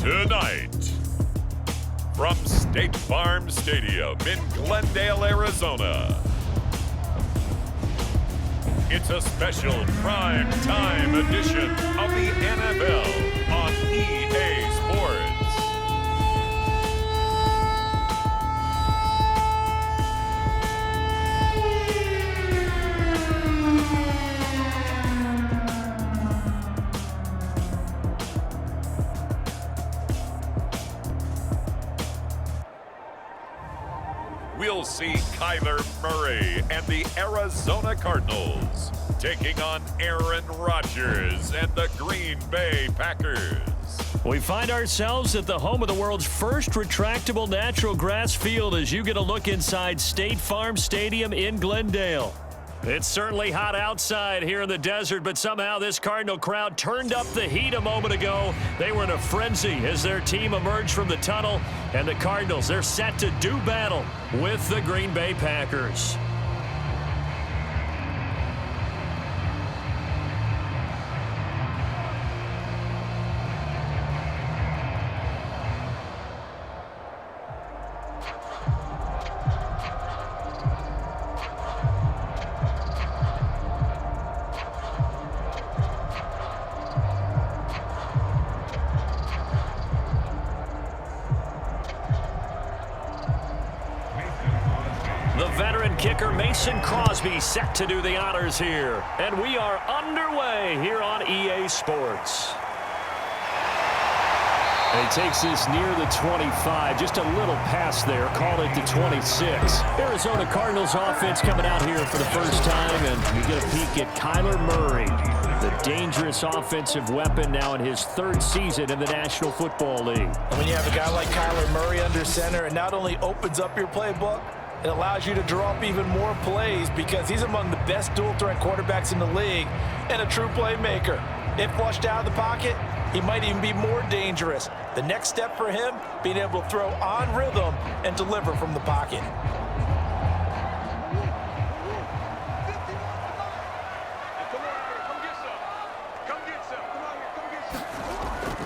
Tonight, from State Farm Stadium in Glendale, Arizona, it's a special prime time edition of the NFL on EA Sports. We'll see Kyler Murray and the Arizona Cardinals taking on Aaron Rodgers and the Green Bay Packers. We find ourselves at the home of the world's first retractable natural grass field as you get a look inside State Farm Stadium in Glendale. It's certainly hot outside here in the desert, but somehow this Cardinal crowd turned up the heat a moment ago. They were in a frenzy as their team emerged from the tunnel, and the Cardinals, they're set to do battle with the Green Bay Packers. Kicker Mason Crosby set to do the honors here. And we are underway here on EA Sports. And he takes this near the 25, just a little past there, call it the 26. Arizona Cardinals offense coming out here for the first time, and you get a peek at Kyler Murray, the dangerous offensive weapon now in his third season in the National Football League. And when you have a guy like Kyler Murray under center, it not only opens up your playbook, it allows you to draw up even more plays because he's among the best dual-threat quarterbacks in the league and a true playmaker. If flushed out of the pocket, he might even be more dangerous. The next step for him, being able to throw on rhythm and deliver from the pocket.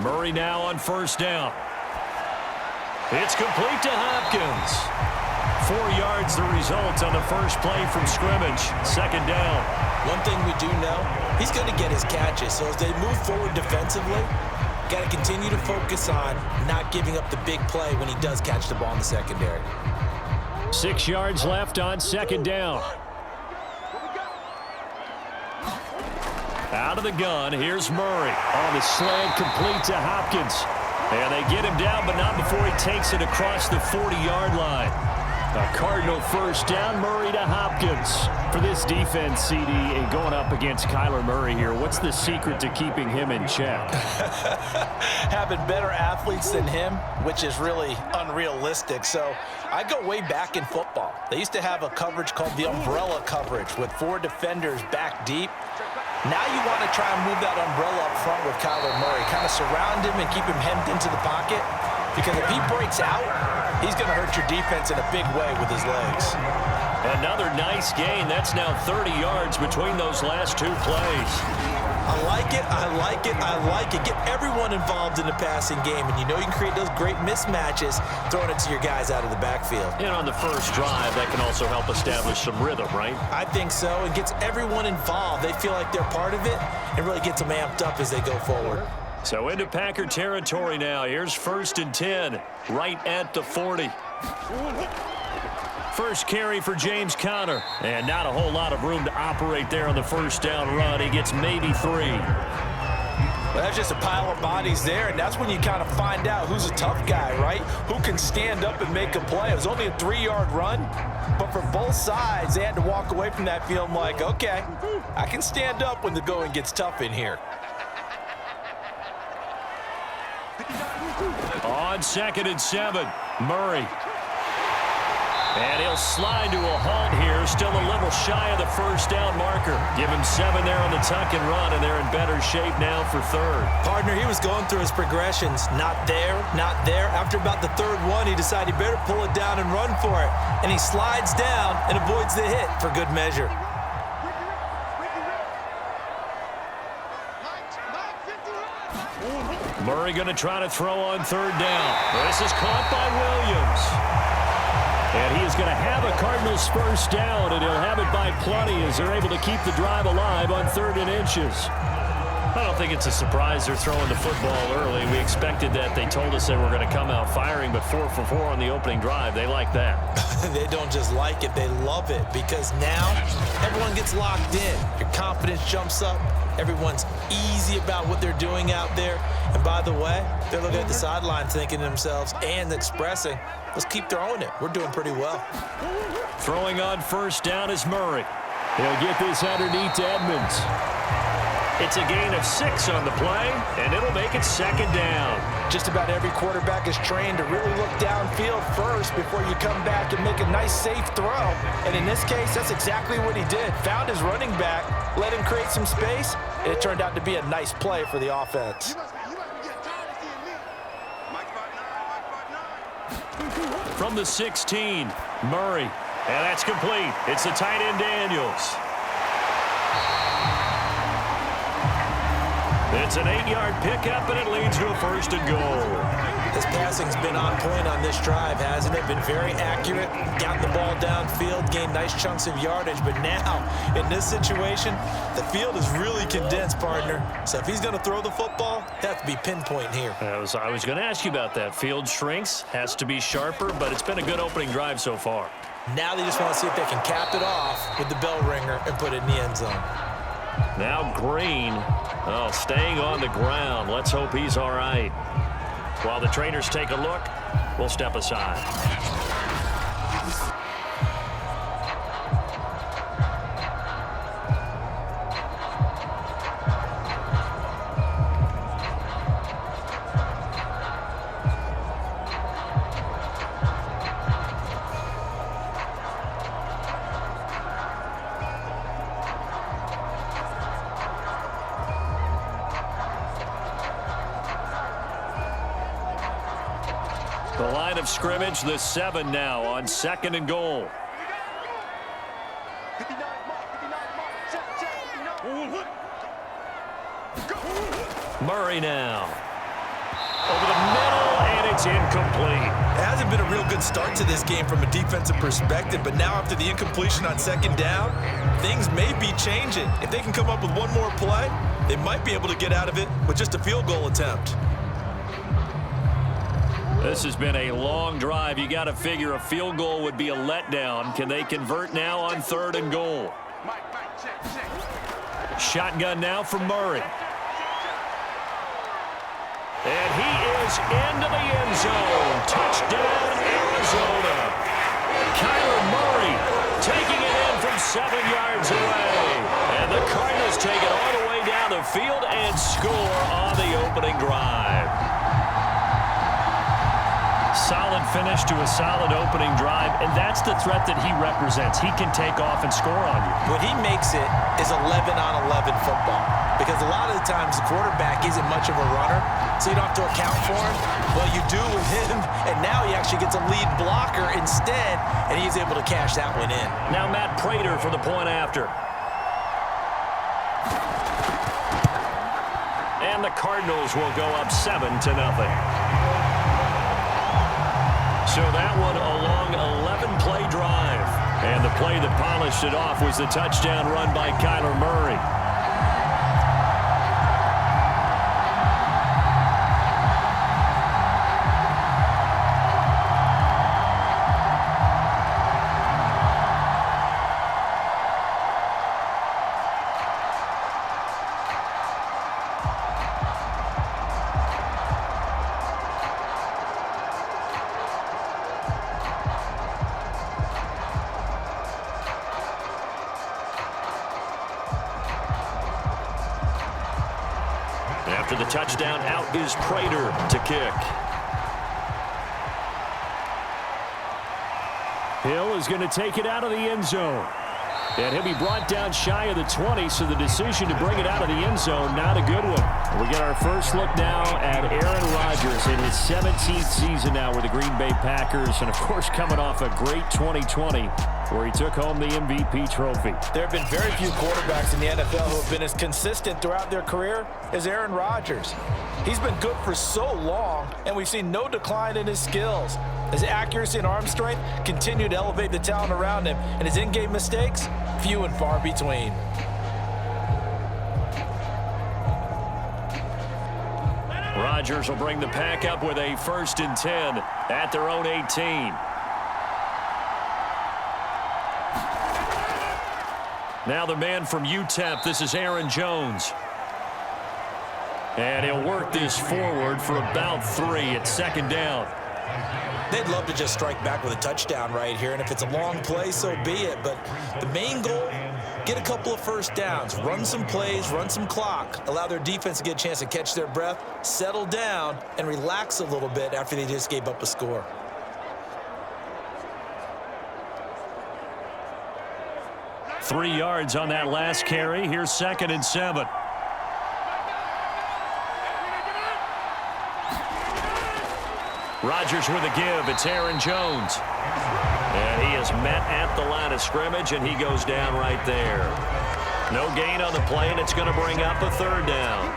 Murray now on first down. It's complete to Hopkins. 4 yards the result on the first play from scrimmage. Second down. One thing we do know, he's going to get his catches. So as they move forward defensively, got to continue to focus on not giving up the big play when he does catch the ball in the secondary. 6 yards left on second down. Out of the gun, here's Murray. On the slant, complete to Hopkins. And they get him down, but not before he takes it across the 40-yard line. A Cardinal first down, Murray to Hopkins. For this defense, CD, and going up against Kyler Murray here, what's the secret to keeping him in check? Having better athletes than him, which is really unrealistic. So I go way back in football. They used to have a coverage called the umbrella coverage with 4 defenders back deep. Now you want to try and move that umbrella up front with Kyler Murray. Kind of surround him and keep him hemmed into the pocket. Because if he breaks out, he's going to hurt your defense in a big way with his legs. Another nice gain. That's now 30 yards between those last 2 plays. I like it, I like it, I like it. Get everyone involved in the passing game, and you know you can create those great mismatches throwing it to your guys out of the backfield. And on the first drive, that can also help establish some rhythm, right? I think so. It gets everyone involved. They feel like they're part of it and really gets them amped up as they go forward. So into Packer territory now. Here's 1st and 10, right at the 40. First carry for James Conner. And not a whole lot of room to operate there on the first down run. He gets maybe 3. Well, that's just a pile of bodies there, and that's when you kind of find out who's a tough guy, right? Who can stand up and make a play. It was only a 3-yard run, but for both sides, they had to walk away from that feeling like, okay, I can stand up when the going gets tough in here. On 2nd and 7, Murray. And he'll slide to a halt here. Still a little shy of the first down marker. Give him 7 there on the tuck and run, and they're in better shape now for 3rd. Partner, he was going through his progressions. Not there, not there. After about the 3rd one, he decided he better pull it down and run for it. And he slides down and avoids the hit for good measure. Murray going to try to throw on third down. This is caught by Williams. And he is going to have a Cardinals first down, and he'll have it by plenty as they're able to keep the drive alive on 3rd and inches. I don't think it's a surprise they're throwing the football early. We expected that. They told us they were going to come out firing, but 4 for 4 on the opening drive. They like that. They don't just like it, they love it, because now everyone gets locked in. Your confidence jumps up. Everyone's easy about what they're doing out there. And by the way, they're looking at the sideline thinking to themselves and expressing, let's keep throwing it. We're doing pretty well. Throwing on first down is Murray. He'll get this underneath to Edmonds. It's a gain of 6 on the play, and it'll make it 2nd down. Just about every quarterback is trained to really look downfield first before you come back and make a nice, safe throw. And in this case, that's exactly what he did. Found his running back, let him create some space, and it turned out to be a nice play for the offense. From the 16, Murray. And that's complete. It's the tight end Daniels. It's an 8-yard pickup, and it leads to a 1st and goal. His passing's been on point on this drive, hasn't it? Been very accurate, gotten the ball downfield, gained nice chunks of yardage. But now, in this situation, the field is really condensed, partner. So if he's going to throw the football, they have to be pinpoint here. I was going to ask you about that. Field shrinks, has to be sharper, but it's been a good opening drive so far. Now they just want to see if they can cap it off with the bell ringer and put it in the end zone. Now Green, staying on the ground. Let's hope he's all right. While the trainers take a look, we'll step aside. The line of scrimmage, the 7 now on 2nd and goal. Murray now. Over the middle, and it's incomplete. It hasn't been a real good start to this game from a defensive perspective, but now after the incompletion on 2nd down, things may be changing. If they can come up with one more play, they might be able to get out of it with just a field goal attempt. This has been a long drive. You got to figure a field goal would be a letdown. Can they convert now on 3rd and goal? Shotgun now for Murray. And he is into the end zone. Touchdown, Arizona. Kyler Murray taking it in from 7 yards away. And the Cardinals take it all the way down the field and score on the opening drive. Solid finish to a solid opening drive, and that's the threat that he represents. He can take off and score on you. What he makes it is 11-on-11 football, because a lot of the times the quarterback isn't much of a runner, so you don't have to account for him. Well, you do with him, and now he actually gets a lead blocker instead, and he's able to cash that one in. Now Matt Prater for the point after. And the Cardinals will go up 7-0. So that one a long 11-play drive. And the play that polished it off was the touchdown run by Kyler Murray. After the touchdown, out is Prater to kick. Hill is going to take it out of the end zone. And he'll be brought down shy of the 20, so the decision to bring it out of the end zone, not a good one. We get our first look now at Aaron Rodgers in his 17th season now with the Green Bay Packers, and of course coming off a great 2020. where he took home the MVP trophy. There have been very few quarterbacks in the NFL who have been as consistent throughout their career as Aaron Rodgers. He's been good for so long, and we've seen no decline in his skills. His accuracy and arm strength continue to elevate the talent around him, and his in-game mistakes, few and far between. Rodgers will bring the pack up with a 1st and 10 at their own 18. Now the man from UTEP, this is Aaron Jones. And he'll work this forward for about 3 at 2nd down. They'd love to just strike back with a touchdown right here, and if it's a long play, so be it. But the main goal, get a couple of 1st downs, run some plays, run some clock, allow their defense to get a chance to catch their breath, settle down, and relax a little bit after they just gave up a score. Three yards on that last carry. Here's 2nd and 7. Rodgers with a give. It's Aaron Jones. And he is met at the line of scrimmage, and he goes down right there. No gain on the play, and it's going to bring up a 3rd down.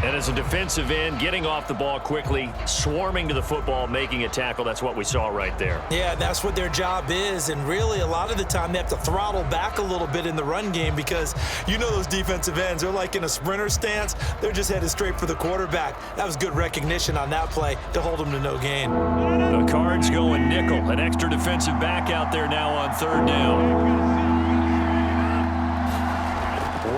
And as a defensive end, getting off the ball quickly, swarming to the football, making a tackle, that's what we saw right there. Yeah, that's what their job is, and really a lot of the time they have to throttle back a little bit in the run game because you know those defensive ends, they're like in a sprinter stance. They're just headed straight for the quarterback. That was good recognition on that play to hold them to no gain. The Cards going nickel, an extra defensive back out there now on 3rd down.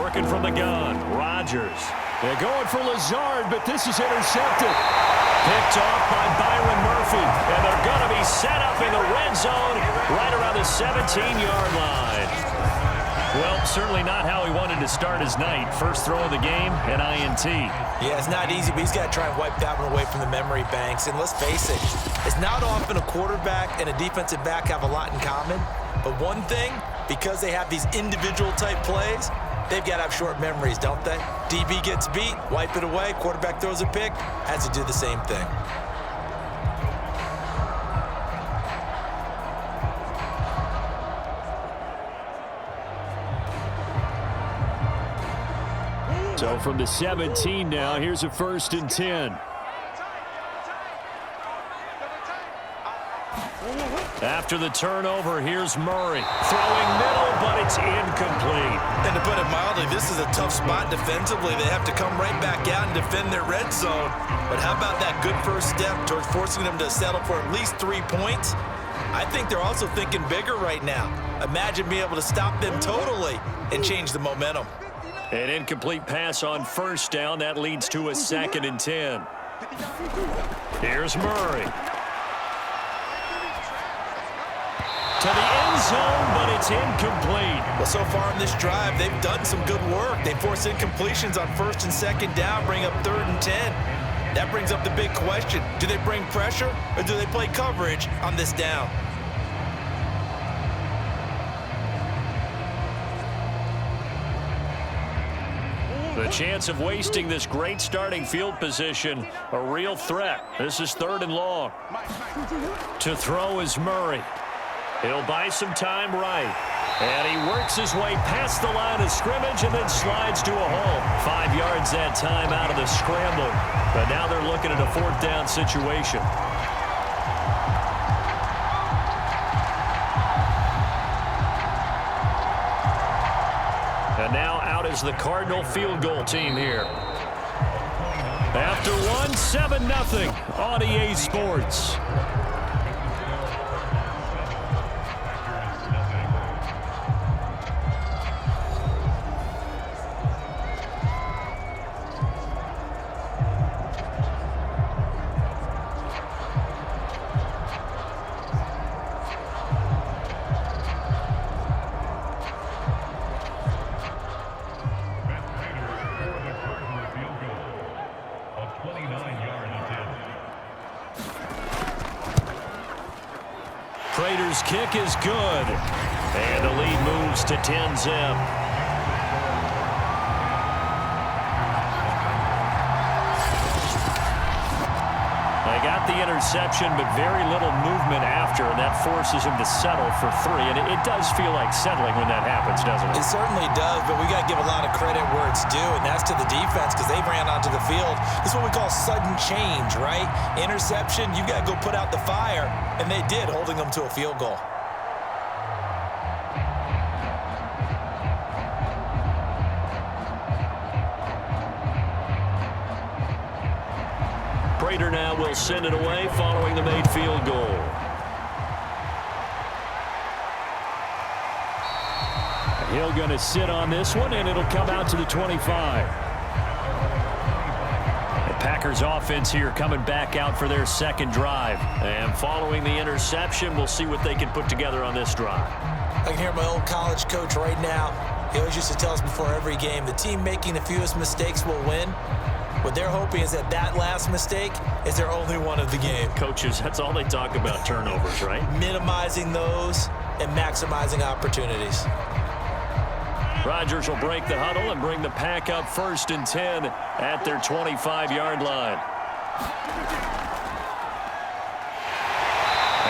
Working from the gun, Rodgers. They're going for Lazard, but this is intercepted. Picked off by Byron Murphy, and they're going to be set up in the red zone right around the 17-yard line. Well, certainly not how he wanted to start his night. First throw of the game, an INT. Yeah, it's not easy, but he's got to try and wipe that one away from the memory banks. And let's face it, it's not often a quarterback and a defensive back have a lot in common. But one thing, because they have these individual type plays, they've got to have short memories, don't they? DB gets beat, wipe it away, quarterback throws a pick, has to do the same thing. So from the 17 now, here's a 1st and 10. After the turnover, here's Murray. Throwing middle, but it's incomplete. And to put it mildly, this is a tough spot defensively. They have to come right back out and defend their red zone. But how about that good first step towards forcing them to settle for at least 3 points? I think they're also thinking bigger right now. Imagine being able to stop them totally and change the momentum. An incomplete pass on 1st down. That leads to a 2nd and 10. Here's Murray. To the end zone, but it's incomplete. Well, so far in this drive, they've done some good work. They forced incompletions on 1st and 2nd down, bring up 3rd and 10. That brings up the big question. Do they bring pressure or do they play coverage on this down? The chance of wasting this great starting field position, a real threat. This is 3rd and long. To throw is Murray. He'll buy some time right. And he works his way past the line of scrimmage and then slides to a hole. 5 yards that time out of the scramble. But now they're looking at a 4th down situation. And now out is the Cardinal field goal team here. After one, 7-0 on EA Sports. Prater's kick is good. And the lead moves to 10-zip. They got the interception, but very little movement after, and that forces him to settle for 3. And it does feel like settling when that happens, doesn't it? It certainly does, but we got to give a lot of credit where it's due, and that's to the defense because they ran onto the field. This is what we call sudden change, right? Interception, you got to go put out the fire, and they did, holding them to a field goal. Prater now will send it away following the made field goal. He'll going to sit on this one, and it'll come out to the 25. The Packers offense here coming back out for their second drive. And following the interception, we'll see what they can put together on this drive. I can hear my old college coach right now. He always used to tell us before every game, the team making the fewest mistakes will win. What they're hoping is that last mistake is their only one of the game. Coaches, that's all they talk about, turnovers, right? Minimizing those and maximizing opportunities. Rodgers will break the huddle and bring the Pack up 1st and 10 at their 25-yard line.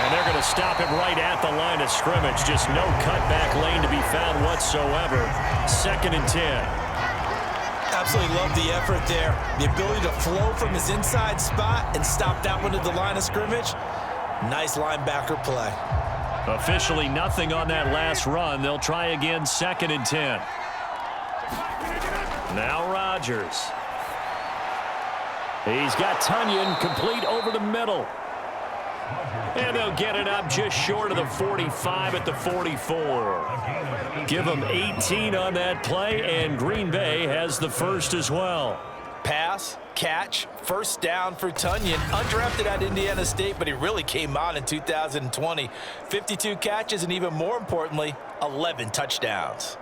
And they're going to stop him right at the line of scrimmage. Just no cutback lane to be found whatsoever. 2nd and 10. Absolutely love the effort there. The ability to flow from his inside spot and stop that one at the line of scrimmage. Nice linebacker play. Officially nothing on that last run. They'll try again 2nd and 10. Now Rodgers. He's got Tunyon complete over the middle. And they'll get it up just short of the 45 at the 44. Give them 18 on that play, and Green Bay has the first as well. Pass, catch, first down for Tunyon. Undrafted at Indiana State, but he really came on in 2020. 52 catches, and even more importantly, 11 touchdowns.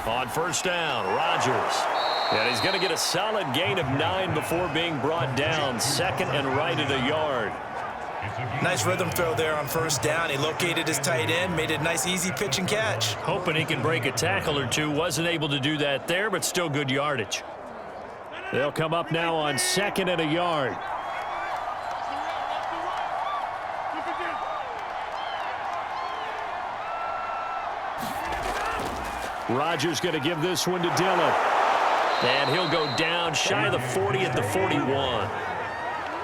On first down, Rodgers. And he's going to get a solid gain of 9 before being brought down. 2nd and right at a yard. Nice rhythm throw there on first down. He located his tight end, made a nice easy pitch and catch. Hoping he can break a tackle or two. Wasn't able to do that there, but still good yardage. They'll come up now on 2nd and a yard. Rodgers going to give this one to Dillon. And he'll go down shy of the 40 at the 41.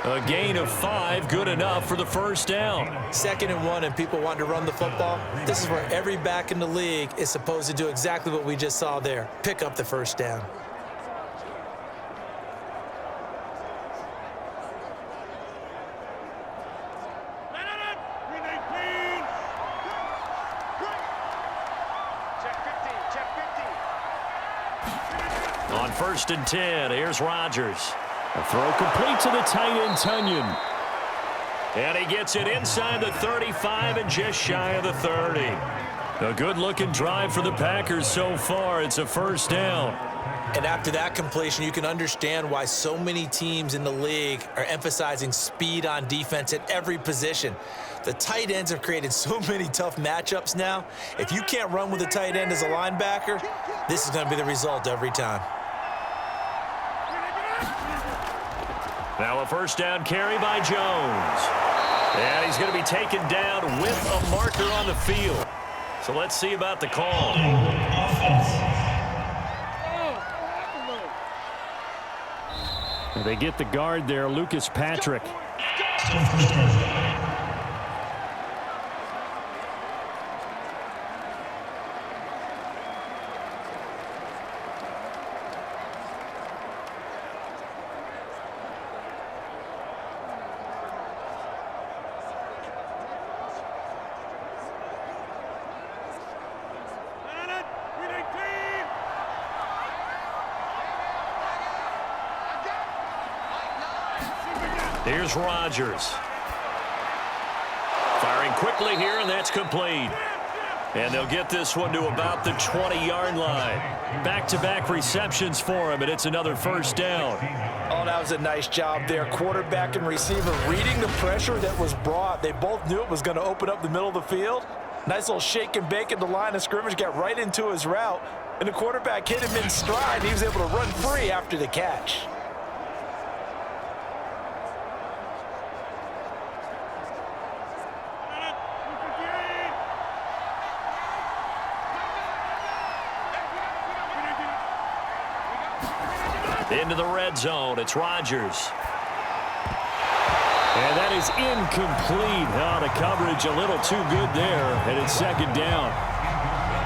A gain of 5, good enough for the first down. 2nd and 1, and people want to run the football. This is where every back in the league is supposed to do exactly what we just saw there. Pick up the first down. On 1st and 10, here's Rodgers. A throw complete to the tight end, Tunyon. And he gets it inside the 35 and just shy of the 30. A good-looking drive for the Packers so far. It's a first down. And after that completion, you can understand why so many teams in the league are emphasizing speed on defense at every position. The tight ends have created so many tough matchups now. If you can't run with a tight end as a linebacker, this is going to be the result every time. Now a first down carry by Jones. And he's going to be taken down with a marker on the field. So let's see about the call. They get the guard there, Lucas Patrick. Here's Rodgers. Firing quickly here, and that's complete. And they'll get this one to about the 20-yard line. Back-to-back receptions for him, and it's another first down. Oh, that was a nice job there. Quarterback and receiver reading the pressure that was brought. They both knew it was going to open up the middle of the field. Nice little shake and bake at the line of scrimmage, got right into his route. And the quarterback hit him in stride, and he was able to run free after the catch. Into the red zone, it's Rodgers. And that is incomplete. Oh, the coverage a little too good there, and it's second down.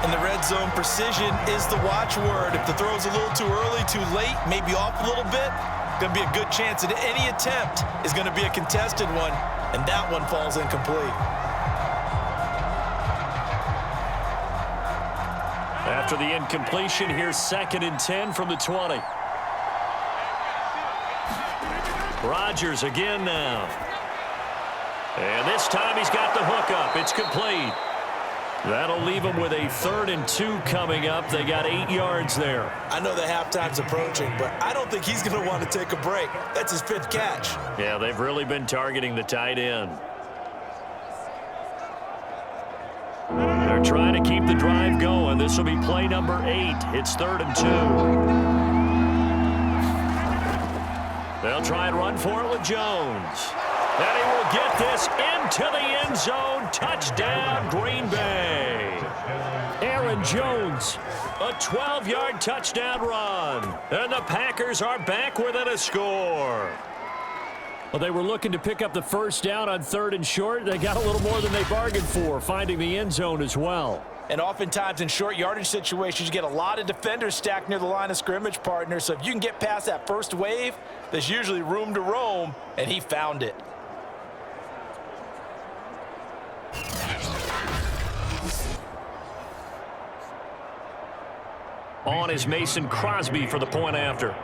In the red zone, precision is the watchword. If the throw's a little too early, too late, maybe off a little bit, going to be a good chance that any attempt is going to be a contested one, and that one falls incomplete. After the incompletion, here's 2nd and 10 from the 20. Rodgers again now. And this time he's got the hook up. It's complete. That'll leave him with a 3rd and 2 coming up. They got 8 yards there. I know the halftime's approaching, but I don't think he's going to want to take a break. That's his 5th catch. Yeah, they've really been targeting the tight end. They're trying to keep the drive going. This will be play number 8. It's 3rd and 2. They'll try and run for it with Jones. And he will get this into the end zone. Touchdown, Green Bay. Aaron Jones, a 12-yard touchdown run. And the Packers are back within a score. Well, they were looking to pick up the first down on 3rd and short. They got a little more than they bargained for, finding the end zone as well. And oftentimes in short yardage situations, you get a lot of defenders stacked near the line of scrimmage, partner. So if you can get past that first wave, there's usually room to roam, and he found it. On is Mason Crosby for the point after.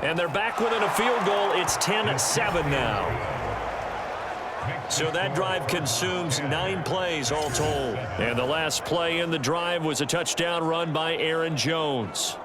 And they're back within a field goal. It's 10-7 now. So that drive consumes 9 plays all told. And the last play in the drive was a touchdown run by Aaron Jones.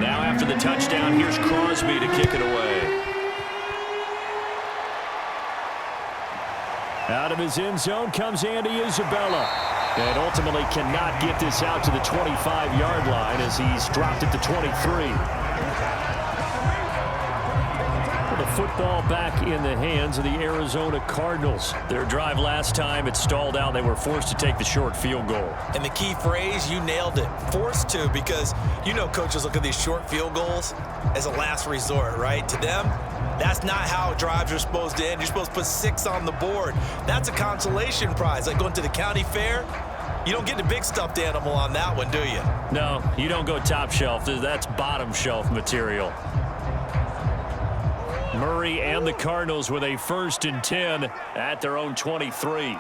Now after the touchdown, here's Crosby to kick it away. Out of his end zone comes Andy Isabella. And ultimately cannot get this out to the 25-yard line as he's dropped it to 23. The football back in the hands of the Arizona Cardinals. Their drive last time, it stalled out. They were forced to take the short field goal. And the key phrase, you nailed it, forced to, because you know coaches look at these short field goals as a last resort, right? To them, that's not how drives are supposed to end. You're supposed to put 6 on the board. That's a consolation prize, like going to the county fair. You don't get the big stuffed animal on that one, do you? No, you don't go top shelf. That's bottom shelf material. Murray and the Cardinals with a 1st and 10 at their own 23.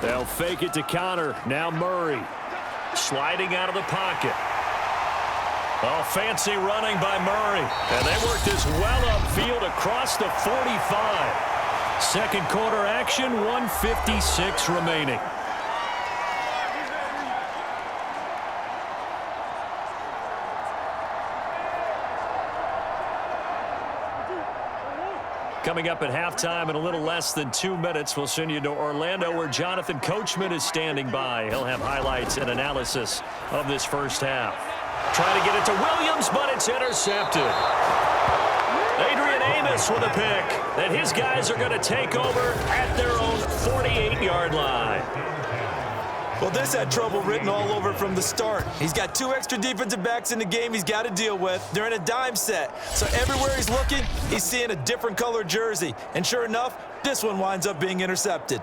They'll fake it to counter. Now Murray sliding out of the pocket. Oh, fancy running by Murray. And they work this well upfield across the 45. Second quarter action, 1:56 remaining. Coming up at halftime in a little less than 2 minutes, we'll send you to Orlando where Jonathan Coachman is standing by. He'll have highlights and analysis of this first half. Trying to get it to Williams, but it's intercepted. Adrian Amos with a pick that his guys are going to take over at their own 48-yard line. Well, this had trouble written all over from the start. He's got 2 extra defensive backs in the game he's got to deal with. They're in a dime set. So everywhere he's looking, he's seeing a different color jersey. And sure enough, this one winds up being intercepted.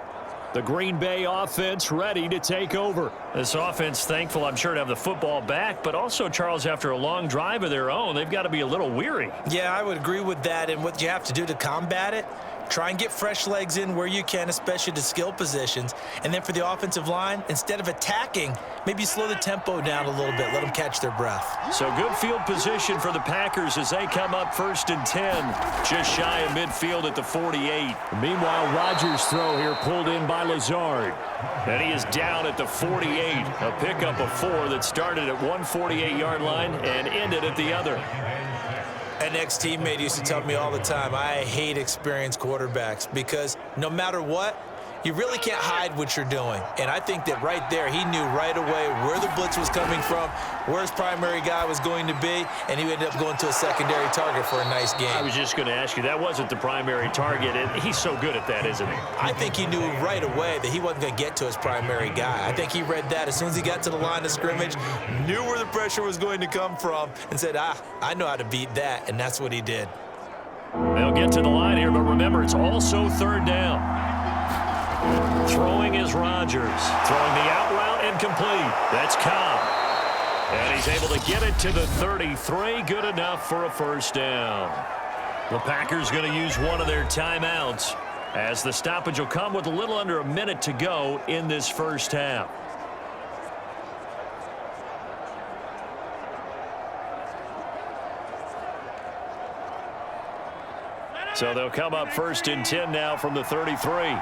The Green Bay offense ready to take over. This offense thankful, I'm sure, to have the football back, but also, Charles, after a long drive of their own, they've got to be a little weary. Yeah, I would agree with that. And what you have to do to combat it, try and get fresh legs in where you can, especially the skill positions. And then for the offensive line, instead of attacking, maybe slow the tempo down a little bit. Let them catch their breath. So good field position for the Packers as they come up 1st and 10. Just shy of midfield at the 48. Meanwhile, Rodgers' throw here pulled in by Lazard. And he is down at the 48. A pickup of 4 that started at one 48-yard line and ended at the other. An ex-teammate used to tell me all the time, I hate experienced quarterbacks because no matter what, you really can't hide what you're doing. And I think that right there, he knew right away where the blitz was coming from, where his primary guy was going to be, and he ended up going to a secondary target for a nice game. I was just going to ask you, that wasn't the primary target, and he's so good at that, isn't he? I think he knew right away that he wasn't going to get to his primary guy. I think he read that as soon as he got to the line of scrimmage, knew where the pressure was going to come from, and said, I know how to beat that, and that's what he did. They'll get to the line here, but remember, it's also 3rd down. Throwing is Rodgers. Throwing the out route incomplete. That's Cobb. And he's able to get it to the 33. Good enough for a 1st down. The Packers going to use one of their timeouts as the stoppage will come with a little under a minute to go in this 1st half. So they'll come up 1st and 10 now from the 33.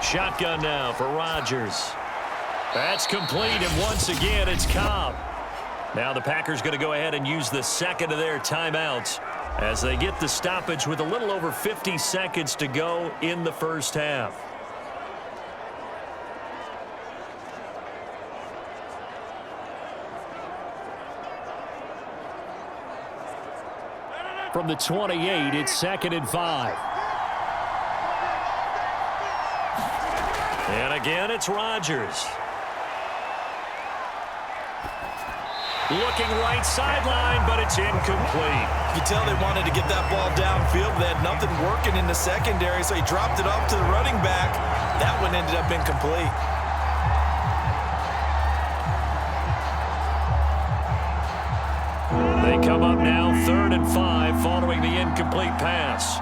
Shotgun now for Rodgers. That's complete, and once again, it's Cobb. Now the Packers going to go ahead and use the 2nd of their timeouts as they get the stoppage with a little over 50 seconds to go in the 1st half. From the 28, it's 2nd and 5. And again, it's Rodgers. Looking right sideline, but it's incomplete. You can tell they wanted to get that ball downfield. They had nothing working in the secondary, so he dropped it off to the running back. That one ended up incomplete. They come up now 3rd and 5 following the incomplete pass.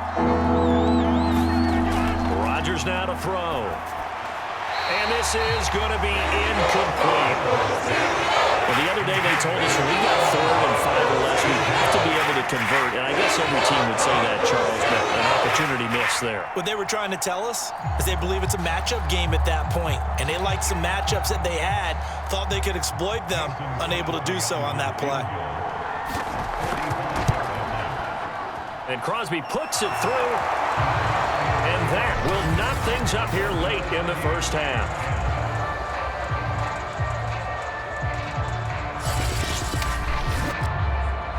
Rodgers now to throw. And this is going to be incomplete. Well, the other day they told us when we got 3rd and 5 or less, we have to be able to convert. And I guess every team would say that, Charles, but an opportunity missed there. What they were trying to tell us is they believe it's a matchup game at that point. And they liked some matchups that they had, thought they could exploit them, unable to do so on that play. And Crosby puts it through. And that will knock things up here late in the 1st half.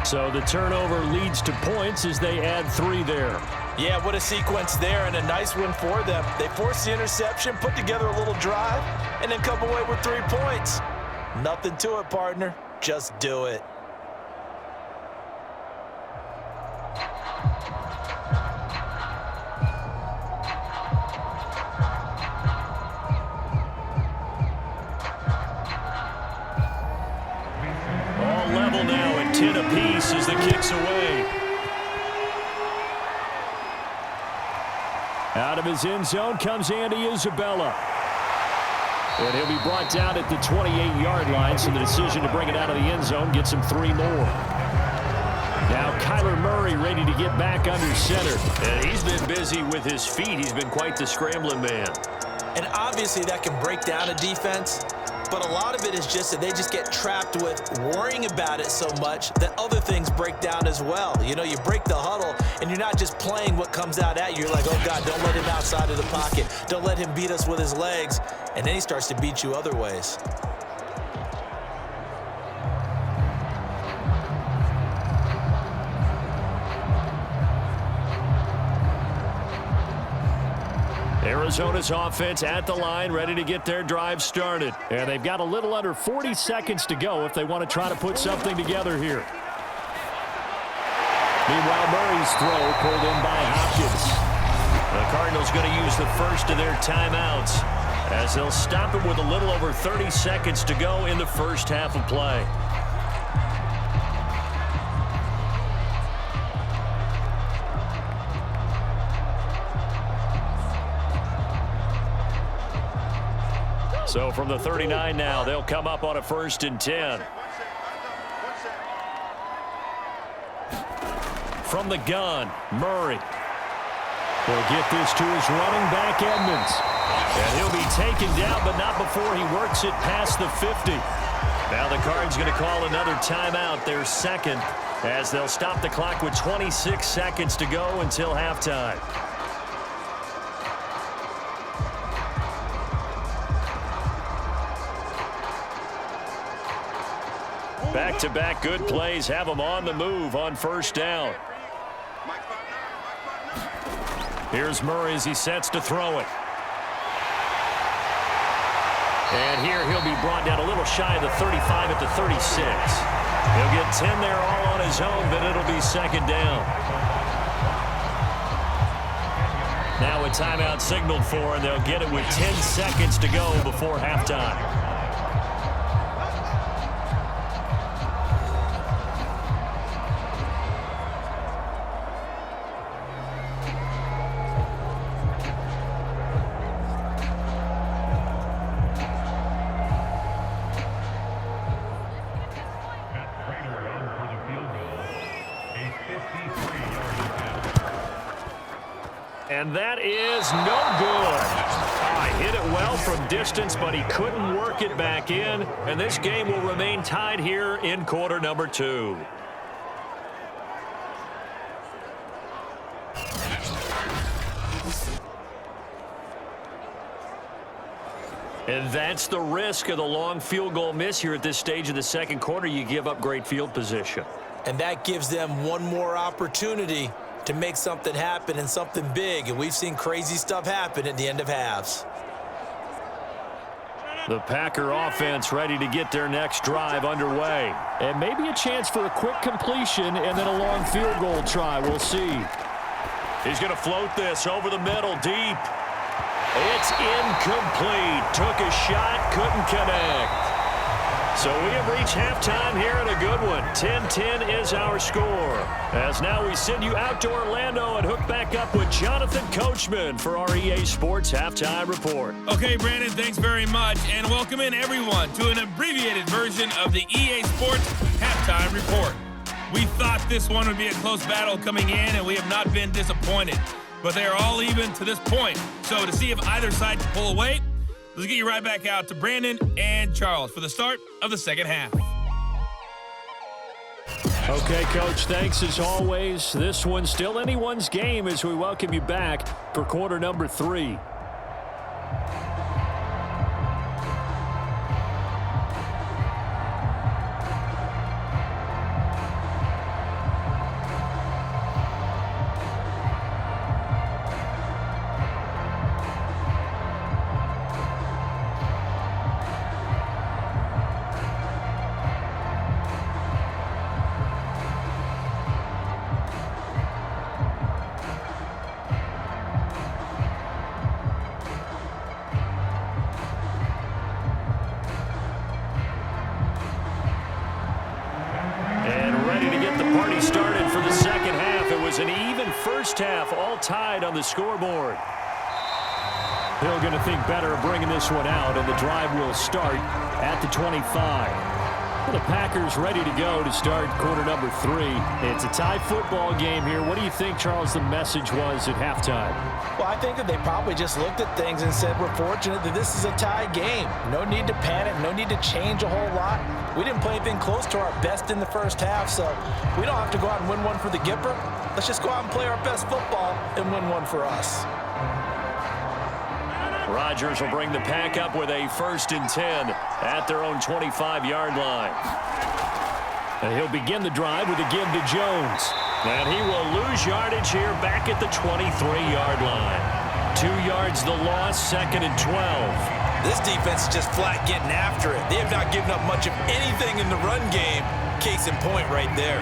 So the turnover leads to points as they add 3 there. Yeah, what a sequence there, and a nice one for them. They forced the interception, put together a little drive, and then come away with 3 points. Nothing to it, partner. Just do it. Now at 10 apiece as the kick's away. Out of his end zone comes Andy Isabella. And he'll be brought down at the 28-yard line, so the decision to bring it out of the end zone gets him 3 more. Now Kyler Murray ready to get back under center. And he's been busy with his feet. He's been quite the scrambling man. And obviously that can break down a defense. But a lot of it is just that they just get trapped with worrying about it so much that other things break down as well. You know, you break the huddle, and you're not just playing what comes out at you. You're like, oh, God, don't let him outside of the pocket. Don't let him beat us with his legs. And then he starts to beat you other ways. Arizona's offense at the line, ready to get their drive started. And they've got a little under 40 seconds to go if they want to try to put something together here. Meanwhile, Murray's throw pulled in by Hopkins. The Cardinals going to use the first of their timeouts as they'll stop it with a little over 30 seconds to go in the first half of play. So from the 39 now, they'll come up on a 1st and 10. From the gun, Murray will get this to his running back, Edmonds. And he'll be taken down, but not before he works it past the 50. Now the Cards going to call another timeout, their second, as they'll stop the clock with 26 seconds to go until halftime. Back-to-back good plays have them on the move on 1st down. Here's Murray as he sets to throw it. And here he'll be brought down a little shy of the 35 at the 36. He'll get 10 there all on his own, but it'll be 2nd down. Now a timeout signaled for, and they'll get it with 10 seconds to go before halftime. And that is no good. Hit it well from distance, but he couldn't work it back in. And this game will remain tied here in quarter number 2. And that's the risk of the long field goal miss here at this stage of the second quarter. You give up great field position. And that gives them one more opportunity to make something happen and something big. And we've seen crazy stuff happen at the end of halves. The Packer offense ready to get their next drive underway. And maybe a chance for a quick completion and then a long field goal try. We'll see. He's going to float this over the middle deep. It's incomplete. Took a shot, couldn't connect. So we have reached halftime here in a good one. 10-10 is our score. As now we send you out to Orlando and hook back up with Jonathan Coachman for our EA Sports Halftime Report. Okay, Brandon, thanks very much. And welcome in, everyone, to an abbreviated version of the EA Sports Halftime Report. We thought this one would be a close battle coming in, and we have not been disappointed. But they are all even to this point. So to see if either side can pull away, let's get you right back out to Brandon and Charles for the start of the second half. Okay, Coach, thanks as always. This one's still anyone's game as we welcome you back for quarter number 3. Started for the second half. It was an even first half, all tied on the scoreboard. Hill going to think better of bringing this one out, and the drive will start at the 25. The Packers ready to go to start quarter number 3. It's a tie football game here. What do you think, Charles, the message was at halftime? Well, I think that they probably just looked at things and said, we're fortunate that this is a tie game. No need to panic, no need to change a whole lot. We didn't play anything close to our best in the first half, so we don't have to go out and win one for the Gipper. Let's just go out and play our best football and win one for us. Rodgers will bring the pack up with a 1st and 10 at their own 25-yard line. And he'll begin the drive with a give to Jones. And he will lose yardage here back at the 23-yard line. 2 yards the loss, 2nd and 12. This defense is just flat getting after it. They have not given up much of anything in the run game. Case in point right there.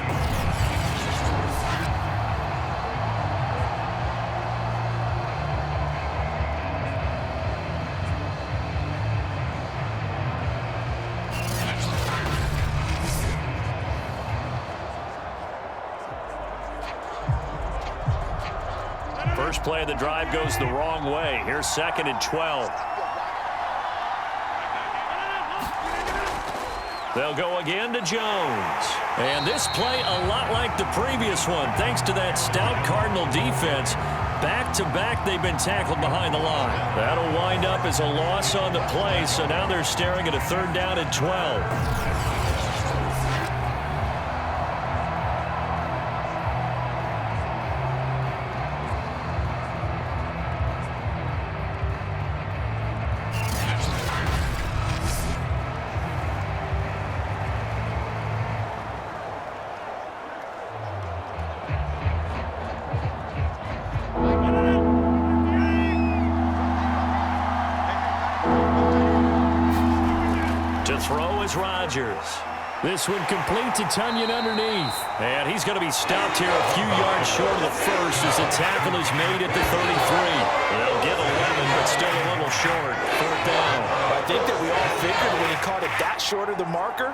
First play of the drive goes the wrong way. Here's 2nd and 12. They'll go again to Jones. And this play a lot like the previous one, thanks to that stout Cardinal defense. Back-to-back, they've been tackled behind the line. That'll wind up as a loss on the play, so now they're staring at a 3rd down and 12. Rodgers. This one complete to Tunyon underneath. And he's going to be stopped here a few yards short of the first as the tackle is made at the 33. They'll get 11, but still a little short. 4th down. I think that we all figured when he caught it that short of the marker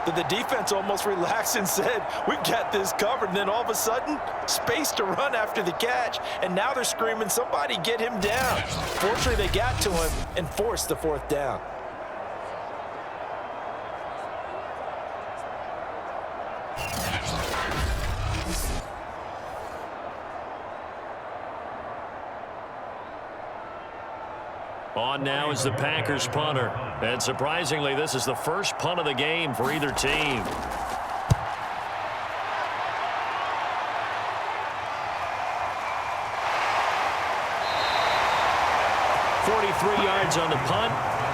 that the defense almost relaxed and said, we've got this covered. And then all of a sudden, space to run after the catch. And now they're screaming, somebody get him down. Fortunately, they got to him and forced the 4th down. On now is the Packers punter. And surprisingly, this is the first punt of the game for either team. "43 yards on the punt,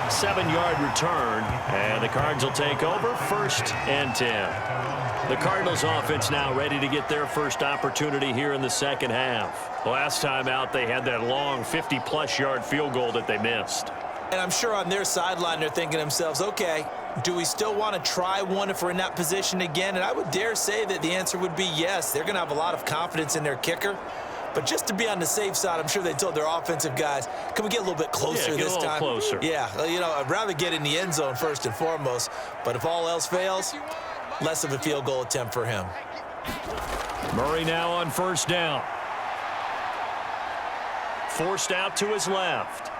7-yard return, and the Cards will take over 1st and 10. The Cardinals offense now ready to get their first opportunity here in the 2nd half. Last time out, they had that long 50-plus yard field goal that they missed. And I'm sure on their sideline they're thinking to themselves, okay, do we still want to try one if we're in that position again? And I would dare say that the answer would be yes. They're going to have a lot of confidence in their kicker. But just to be on the safe side, I'm sure they told their offensive guys, can we get a little bit closer this time? Closer. Yeah, you know, I'd rather get in the end zone first and foremost. But if all else fails, less of a field goal attempt for him. Murray now on 1st down. Forced out to his left.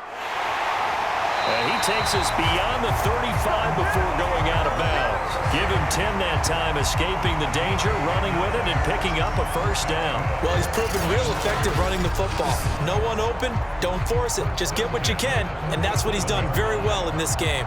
And he takes us beyond the 35 before going out of bounds. Give him 10 that time, escaping the danger, running with it, and picking up a 1st down. Well, he's proven real effective running the football. No one open, don't force it. Just get what you can, and that's what he's done very well in this game.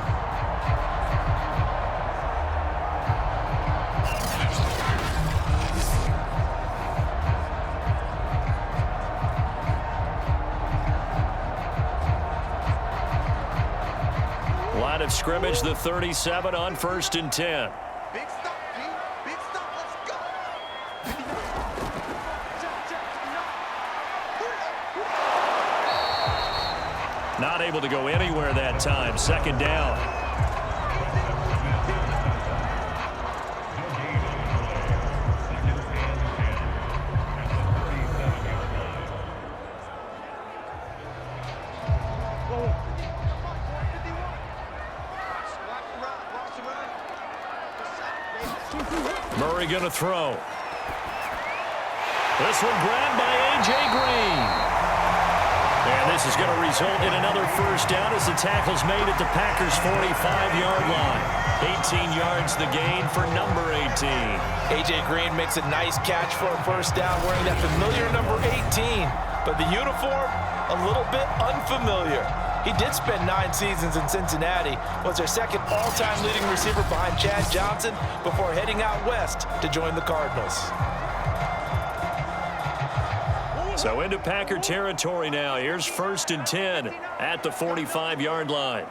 Line of scrimmage, the 37 on 1st and 10. Big stop, G. Big stop. Let's go. Not able to go anywhere that time. 2nd down. Murray going to throw. This one grabbed by A.J. Green. And this is going to result in another 1st down as the tackle's made at the Packers' 45-yard line. 18 yards the gain for number 18. A.J. Green makes a nice catch for a 1st down wearing that familiar number 18. But the uniform, a little bit unfamiliar. He did spend 9 seasons in Cincinnati, was their 2nd all-time leading receiver behind Chad Johnson before heading out west to join the Cardinals. So into Packer territory now. Here's 1st and 10 at the 45-yard line.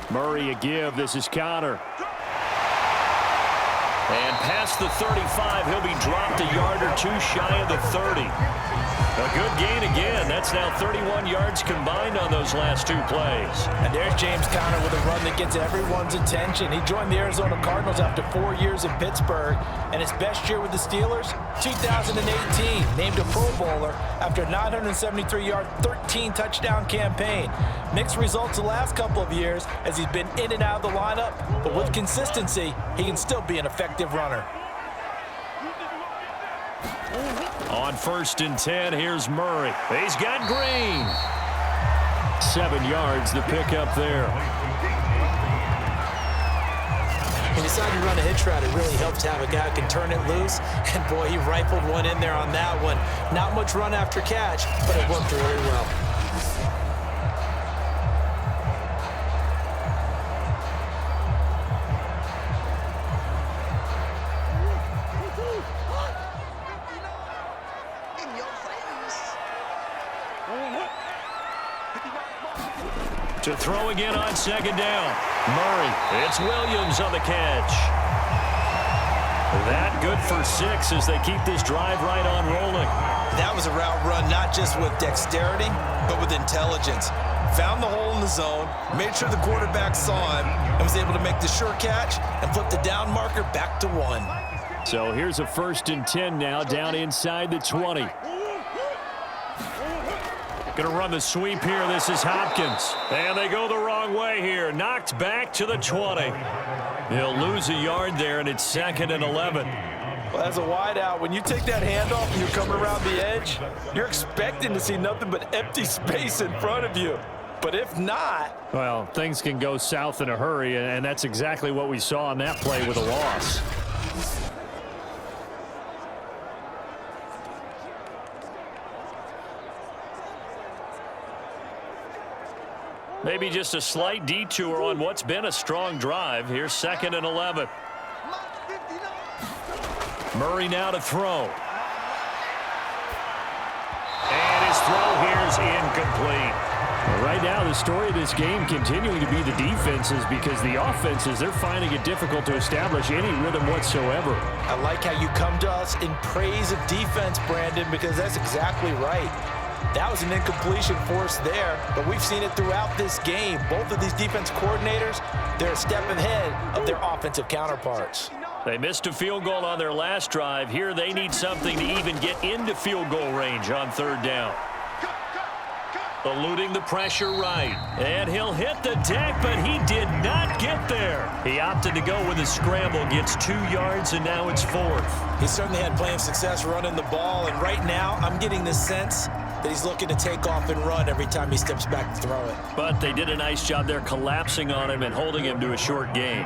Murray a give. This is Connor. And past the 35, he'll be dropped a yard or two shy of the 30. A good gain again. That's now 31 yards combined on those last 2 plays. And there's James Conner with a run that gets everyone's attention. He joined the Arizona Cardinals after 4 years in Pittsburgh, and his best year with the Steelers, 2018, named a Pro Bowler after a 973-yard, 13-touchdown campaign. Mixed results the last couple of years as he's been in and out of the lineup, but with consistency, he can still be an effective runner. On 1st and 10, here's Murray. He's got Green. 7 yards, the pickup there. He decided to run a hitch route. It really helps to have a guy who can turn it loose. And, boy, he rifled one in there on that one. Not much run after catch, but it worked really well. To throw again on 2nd down. Murray, it's Williams on the catch. That good for 6 as they keep this drive right on rolling. That was a route run not just with dexterity, but with intelligence. Found the hole in the zone, made sure the quarterback saw him, and was able to make the sure catch and flip the down marker back to 1. So here's a 1st and 10 now, down inside the 20. Going to run the sweep here. This is Hopkins. And they go the wrong way here. Knocked back to the 20. He'll lose a yard there, and it's 2nd and 11. Well, as a wideout, when you take that handoff and you're coming around the edge, you're expecting to see nothing but empty space in front of you. But if not... Well, things can go south in a hurry, and that's exactly what we saw on that play with a loss. Maybe just a slight detour on what's been a strong drive. Here's 2nd and 11. Murray now to throw. And his throw here is incomplete. Well, right now, the story of this game continuing to be the defenses, because the offenses, they're finding it difficult to establish any rhythm whatsoever. I like how you come to us in praise of defense, Brandon, because that's exactly right. That was an incompletion forced there, but we've seen it throughout this game. Both of these defense coordinators, they're a step ahead of their offensive counterparts. They missed a field goal on their last drive. Here they need something to even get into field goal range on 3rd down. Eluding the pressure right. And he'll hit the deck, but he did not get there. He opted to go with a scramble, gets 2 yards, and now it's 4th. He certainly had plenty of success running the ball, and right now I'm getting the sense that he's looking to take off and run every time he steps back to throw it. But they did a nice job there collapsing on him and holding him to a short gain.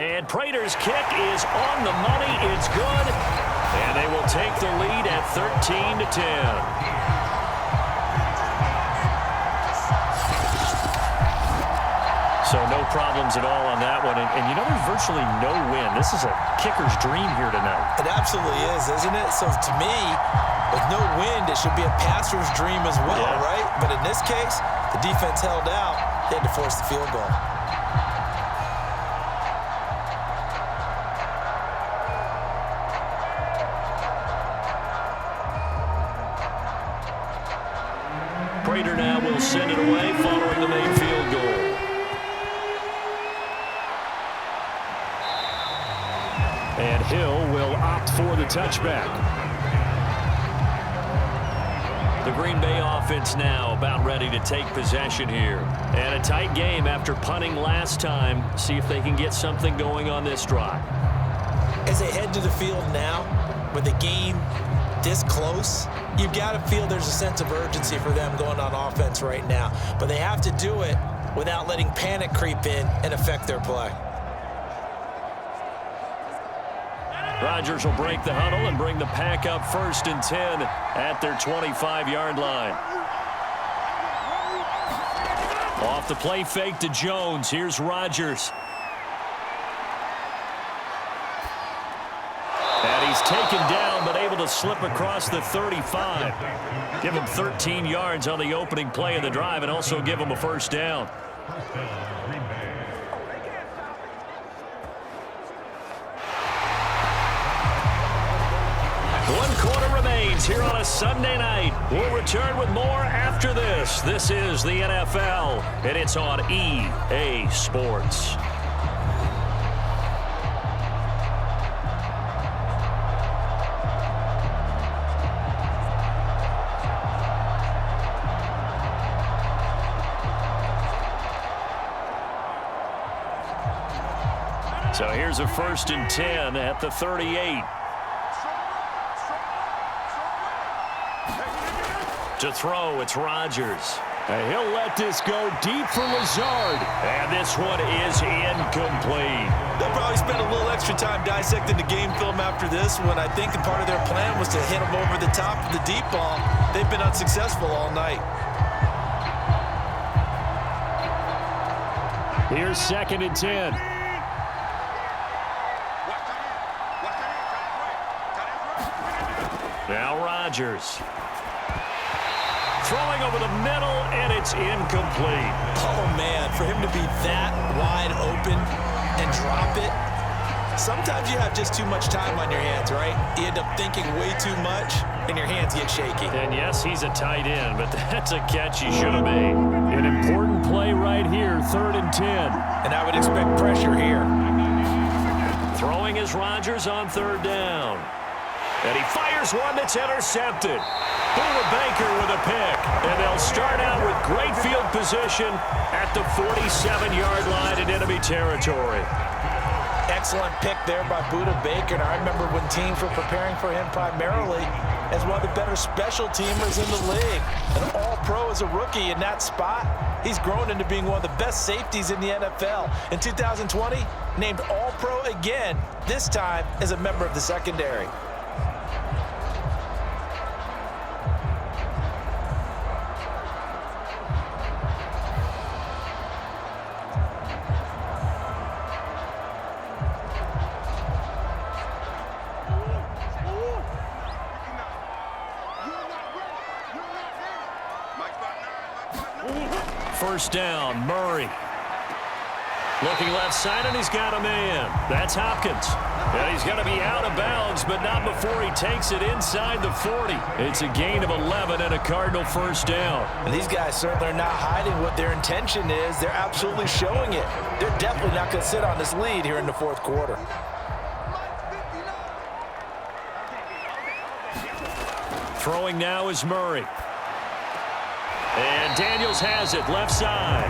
And Prater's kick is on the money. It's good. And they will take the lead at 13-10. So no problems at all on that one. And you know, there's virtually no wind. This is a kicker's dream here tonight. It absolutely is, isn't it? So to me, with no wind, it should be a passer's dream as well, right? But in this case, the defense held out. They had to force the field goal. Prater now will send it away following the main field goal. And Hill will opt for the touchback. The Green Bay offense now about ready to take possession here. And a tight game after punting last time. See if they can get something going on this drive. As they head to the field now, with the game this close, you've got to feel there's a sense of urgency for them going on offense right now. But they have to do it without letting panic creep in and affect their play. Rodgers will break the huddle and bring the pack up 1st and 10 at their 25-yard line. Off the play fake to Jones. Here's Rodgers. And he's taken down, but able to slip across the 35. Give him 13 yards on the opening play of the drive and also give him a 1st down. fans here on a Sunday night. We'll return with more after this. This is the NFL, and it's on EA Sports. So here's a 1st and 10 at the 38. To throw, it's Rodgers. And he'll let this go deep for Lazard. And this one is incomplete. They'll probably spend a little extra time dissecting the game film after this one. I think part of their plan was to hit him over the top of the deep ball. They've been unsuccessful all night. Here's 2nd and 10. Now Rodgers. Throwing over the middle, and it's incomplete. Oh, man, for him to be that wide open and drop it. Sometimes you have just too much time on your hands, right? You end up thinking way too much, and your hands get shaky. And yes, he's a tight end, but that's a catch he should have made. An important play right here, 3rd and 10. And I would expect pressure here. Throwing is Rodgers on 3rd down. And he fires one that's intercepted. Buda Baker with a pick. And they'll start out with great field position at the 47-yard line in enemy territory. Excellent pick there by Buda Baker. And I remember when teams were preparing for him primarily as one of the better special teamers in the league. An all-pro as a rookie in that spot. He's grown into being one of the best safeties in the NFL. In 2020, named all-pro again, this time as a member of the secondary. First down, Murray. Looking left side, and he's got a man. That's Hopkins. And he's going to be out of bounds, but not before he takes it inside the 40. It's a gain of 11 and a Cardinal first down. And these guys certainly are not hiding what their intention is. They're absolutely showing it. They're definitely not going to sit on this lead here in the 4th quarter. Throwing now is Murray. And Daniels has it, left side.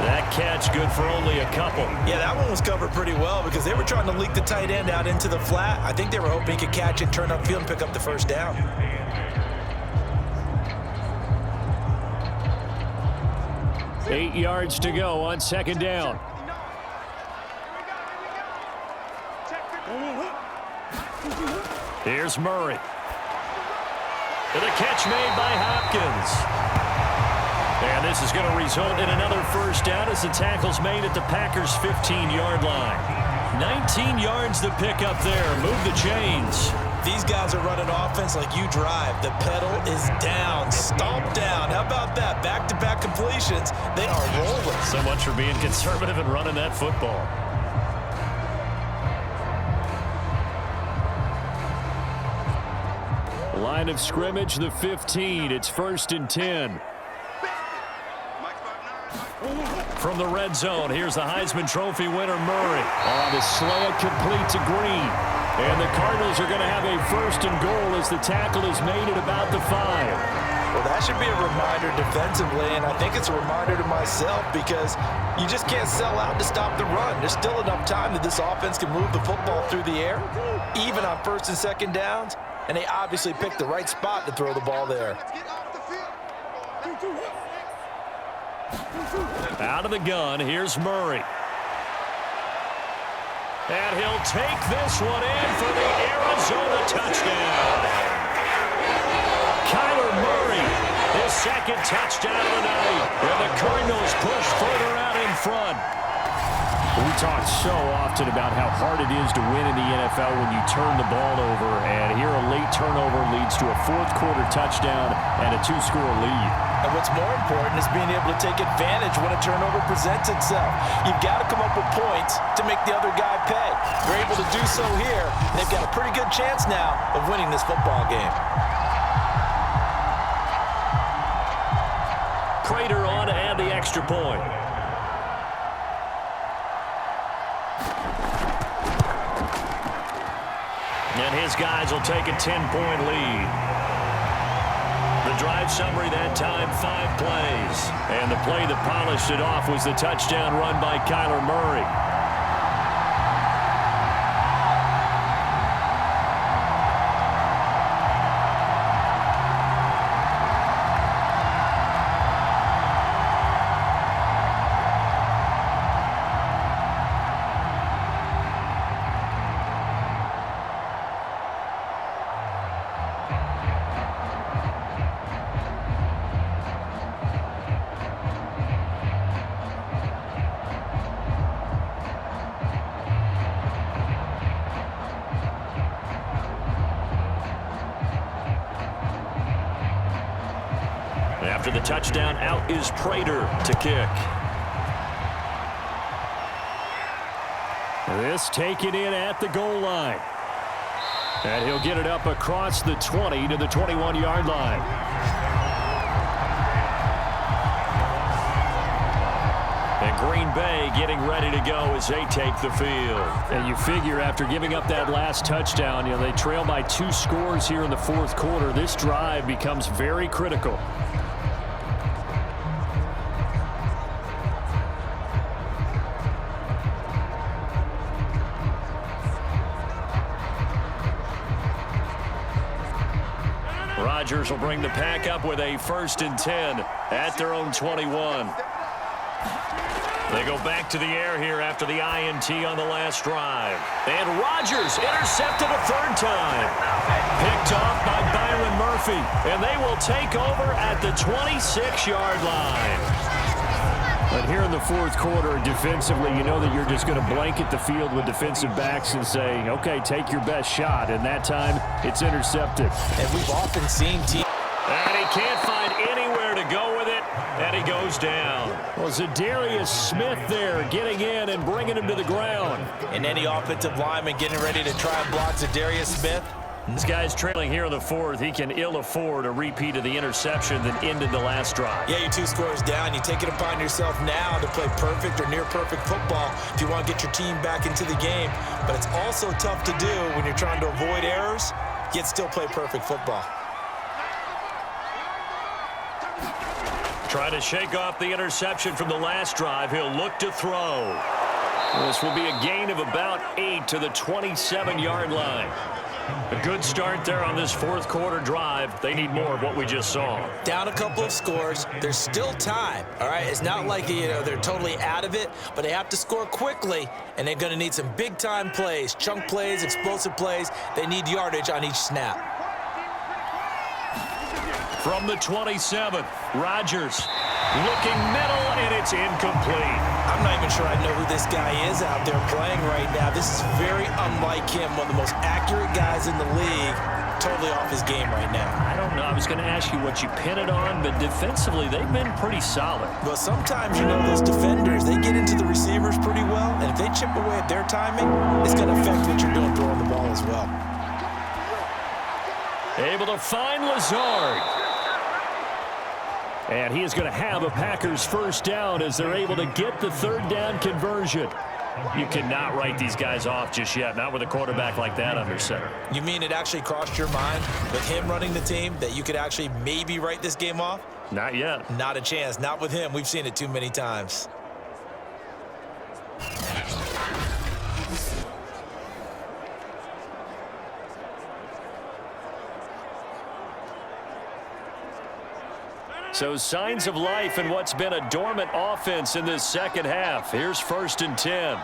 That catch good for only a couple. Yeah, that one was covered pretty well because they were trying to leak the tight end out into the flat. I think they were hoping he could catch it, turn upfield, and pick up the first down. Eight yards to go on 2nd down. Here's Murray. And a catch made by Hopkins. And this is going to result in another first down as the tackle's made at the Packers' 15-yard line. 19 yards to pick up there. Move the chains. These guys are running offense like you drive. The pedal is down, stomp down. How about that? Back-to-back completions. They are rolling. So much for being conservative and running that football. Line of scrimmage, the 15. It's 1st and 10. From the red zone, here's the Heisman Trophy winner, Murray. On the slant, complete to Green. And the Cardinals are going to have a 1st and goal as the tackle is made at about the 5. Well, that should be a reminder defensively, and I think it's a reminder to myself because you just can't sell out to stop the run. There's still enough time that this offense can move the football through the air, even on 1st and 2nd downs, and they obviously picked the right spot to throw the ball there. Out of the gun, here's Murray. And he'll take this one in for the Arizona touchdown. Kyler Murray, his 2nd touchdown of the night. And the Cardinals push further out in front. We talk so often about how hard it is to win in the NFL when you turn the ball over. And here a late turnover leads to a 4th quarter touchdown and a 2-score lead. And what's more important is being able to take advantage when a turnover presents itself. You've got to come up with points to make the other guy pay. They're able to do so here. They've got a pretty good chance now of winning this football game. Prater on to add the extra point. And his guys will take a 10-point lead. The drive summary that time, 5 plays. And the play that polished it off was the touchdown run by Kyler Murray. After the touchdown, out is Prater to kick. This taken in at the goal line. And he'll get it up across the 20 to the 21-yard line. And Green Bay getting ready to go as they take the field. And you figure after giving up that last touchdown, they trail by 2 scores here in the fourth quarter. This drive becomes very critical. Rodgers will bring the pack up with a 1st and 10 at their own 21. They go back to the air here after the INT on the last drive. And Rodgers intercepted a 3rd time. Picked off by Byron Murphy. And they will take over at the 26-yard line. But here in the fourth quarter, defensively, you know that you're just going to blanket the field with defensive backs and say, okay, take your best shot. And that time, it's intercepted. And we've often seen teams. And he can't find anywhere to go with it, and he goes down. Well, Zadarius Smith there getting in and bringing him to the ground. And any offensive lineman getting ready to try and block Zadarius Smith. This guy's trailing here in the fourth. He can ill afford a repeat of the interception that ended the last drive. Yeah, you're 2 scores down. You take it upon yourself now to play perfect or near perfect football if you want to get your team back into the game. But it's also tough to do when you're trying to avoid errors, yet still play perfect football. Trying to shake off the interception from the last drive. He'll look to throw. This will be a gain of about 8 to the 27-yard line. A good start there on this fourth quarter drive. They need more of what we just saw. Down a couple of scores. There's still time. All right, it's not like they're totally out of it, but they have to score quickly, and they're going to need some big-time plays, chunk plays, explosive plays. They need yardage on each snap. From the 27, Rodgers looking middle, and it's incomplete. I'm not even sure I know who this guy is out there playing right now. This is very unlike him, one of the most accurate guys in the league. Totally off his game right now. I don't know. I was going to ask you what you pin it on, but defensively, they've been pretty solid. Well, sometimes, those defenders, they get into the receivers pretty well, and if they chip away at their timing, it's going to affect what you're doing throwing the ball as well. Able to find Lazard. And he is going to have a Packers first down as they're able to get the 3rd down conversion. You cannot write these guys off just yet, not with a quarterback like that under center. You mean it actually crossed your mind with him running the team that you could actually maybe write this game off? Not yet. Not a chance. Not with him. We've seen it too many times. So signs of life in what's been a dormant offense in this second half. Here's 1st and 10.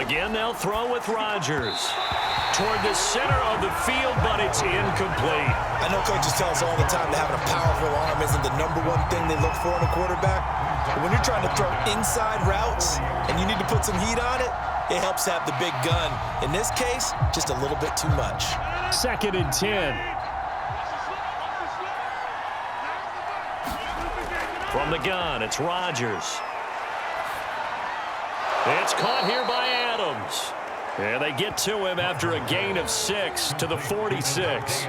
Again, they'll throw with Rodgers. Toward the center of the field, but it's incomplete. I know coaches tell us all the time that having a powerful arm isn't the #1 thing they look for in a quarterback. But when you're trying to throw inside routes and you need to put some heat on it, it helps have the big gun. In this case, just a little bit too much. 2nd and 10. From the gun, it's Rodgers. It's caught here by Adams. And they get to him after a gain of 6 to the 46.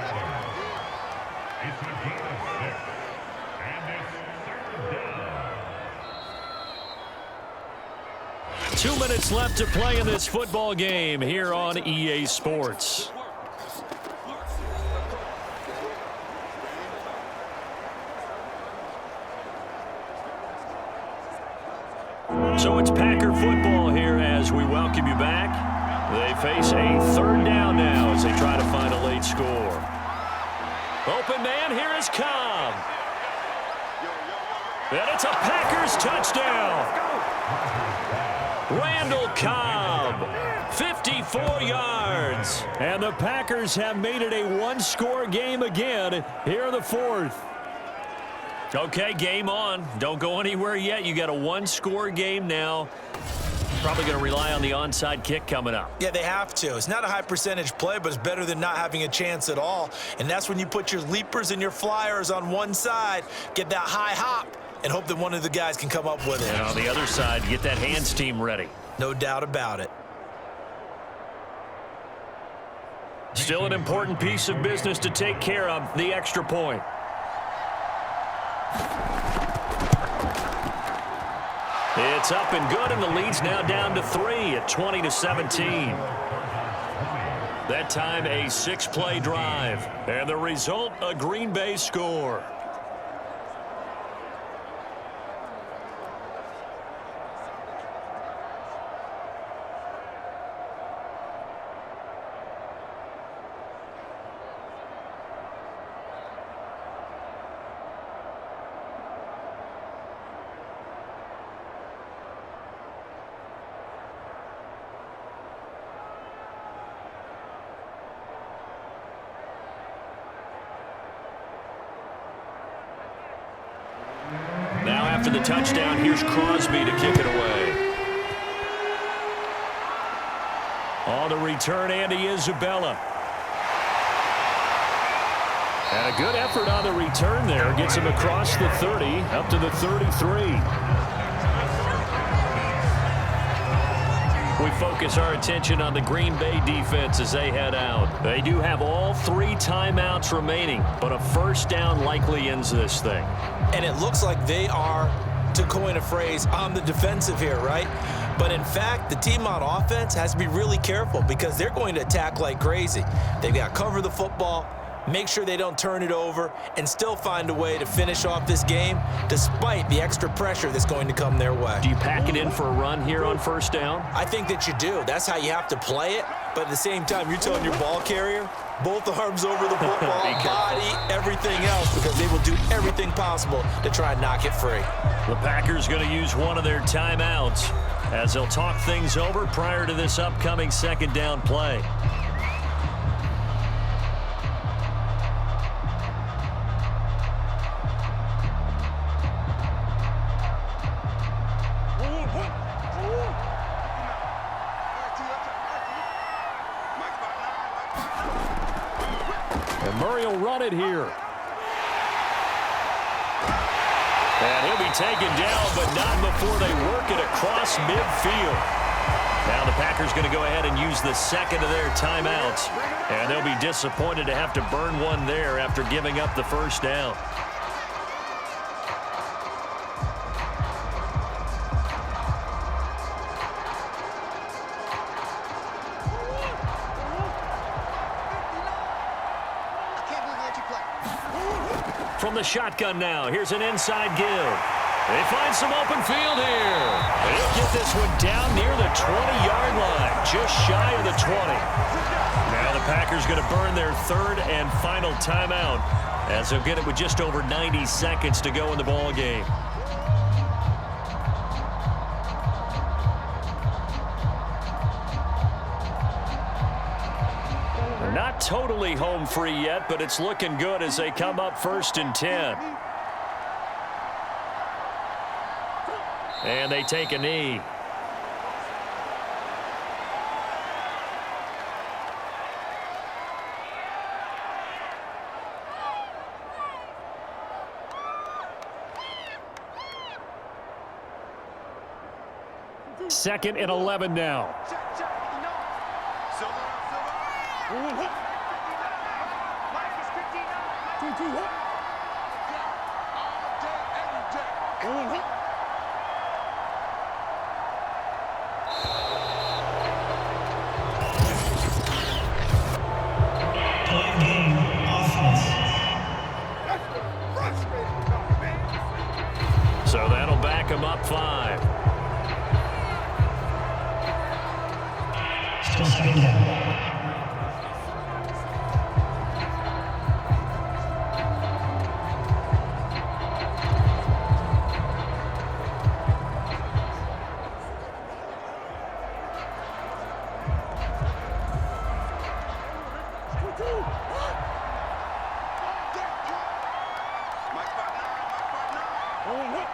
2 minutes left to play in this football game here on EA Sports. So it's Packer football here as we welcome you back. They face a third down now as they try to find a late score. Open man, here is Cobb. And it's a Packers touchdown. Randall Cobb, 54 yards. And the Packers have made it a one-score game again here in the fourth. Okay, game on. Don't go anywhere yet. You got a one-score game now. Probably going to rely on the onside kick coming up. Yeah, they have to. It's not a high-percentage play, but it's better than not having a chance at all. And that's when you put your leapers and your flyers on one side, get that high hop, and hope that one of the guys can come up with it. And on the other side, get that hands team ready. No doubt about it. Still an important piece of business to take care of, the extra point. It's up and good, and the lead's now down to 3 at 20-17. That time, a 6-play drive. And the result, a Green Bay score. After the touchdown, here's Crosby to kick it away. On the return, Andy Isabella. And a good effort on the return there. Gets him across the 30, up to the 33. We focus our attention on the Green Bay defense as they head out. They do have all 3 timeouts remaining, but a first down likely ends this thing. And it looks like they are, to coin a phrase, on the defensive here, right? But in fact, the team on offense has to be really careful because they're going to attack like crazy. They've got to cover the football, make sure they don't turn it over, and still find a way to finish off this game despite the extra pressure that's going to come their way. Do you pack it in for a run here on first down? I think that you do. That's how you have to play it. But at the same time, you're telling your ball carrier, both arms over the football, body, everything else, because they will do everything possible to try and knock it free. The Packers going to use one of their timeouts as they'll talk things over prior to this upcoming second down play. Murray will run it here. And he'll be taken down, but not before they work it across midfield. Now the Packers going to go ahead and use the second of their timeouts. And they'll be disappointed to have to burn one there after giving up the first down. From the shotgun now, here's an inside give. They find some open field here. They'll get this one down near the 20-yard line, just shy of the 20. Now the Packers going to burn their third and final timeout as they'll get it with just over 90 seconds to go in the ball game. Not totally home free yet, but it's looking good as they come up 1st and 10. And they take a knee. Second and 11 now.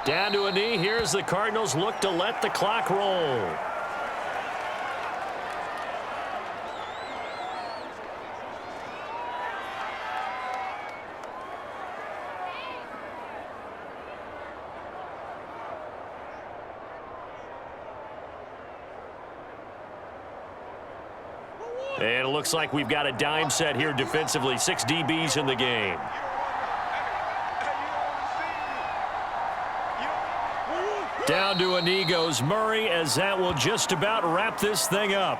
Down to a knee. Here's the Cardinals look to let the clock roll. And it looks like we've got a dime set here defensively. 6 DBs in the game. Down to a knee goes Murray, as that will just about wrap this thing up.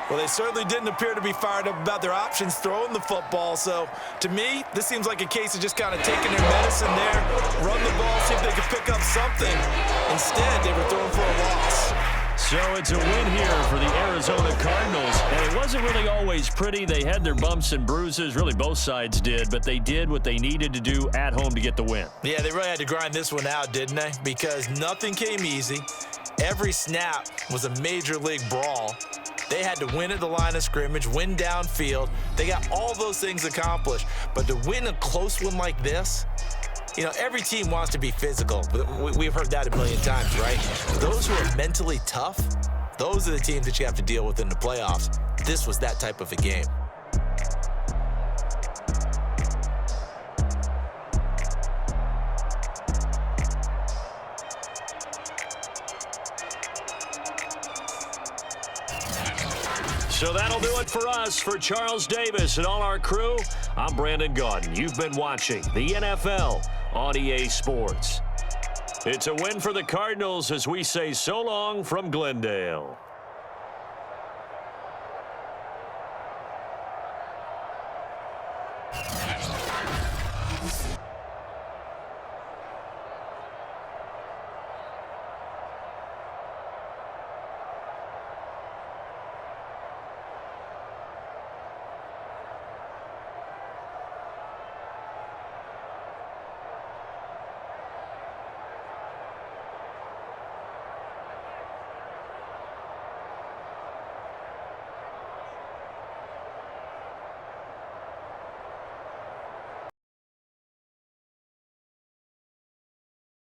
Well, they certainly didn't appear to be fired up about their options throwing the football. So, to me, this seems like a case of just kind of taking their medicine there, run the ball, see if they can pick up something. Instead, they were throwing for a loss. So it's a win here for the Arizona Cardinals. And it wasn't really always pretty. They had their bumps and bruises. Really, both sides did. But they did what they needed to do at home to get the win. Yeah, they really had to grind this one out, didn't they? Because nothing came easy. Every snap was a major league brawl. They had to win at the line of scrimmage, win downfield. They got all those things accomplished. But to win a close one like this, you know, every team wants to be physical. We've heard that a million times, right? Those who are mentally tough, those are the teams that you have to deal with in the playoffs. This was that type of a game. So that'll do it for us. For Charles Davis and all our crew, I'm Brandon Gaudin. You've been watching the NFL on EA Sports. It's a win for the Cardinals as we say so long from Glendale.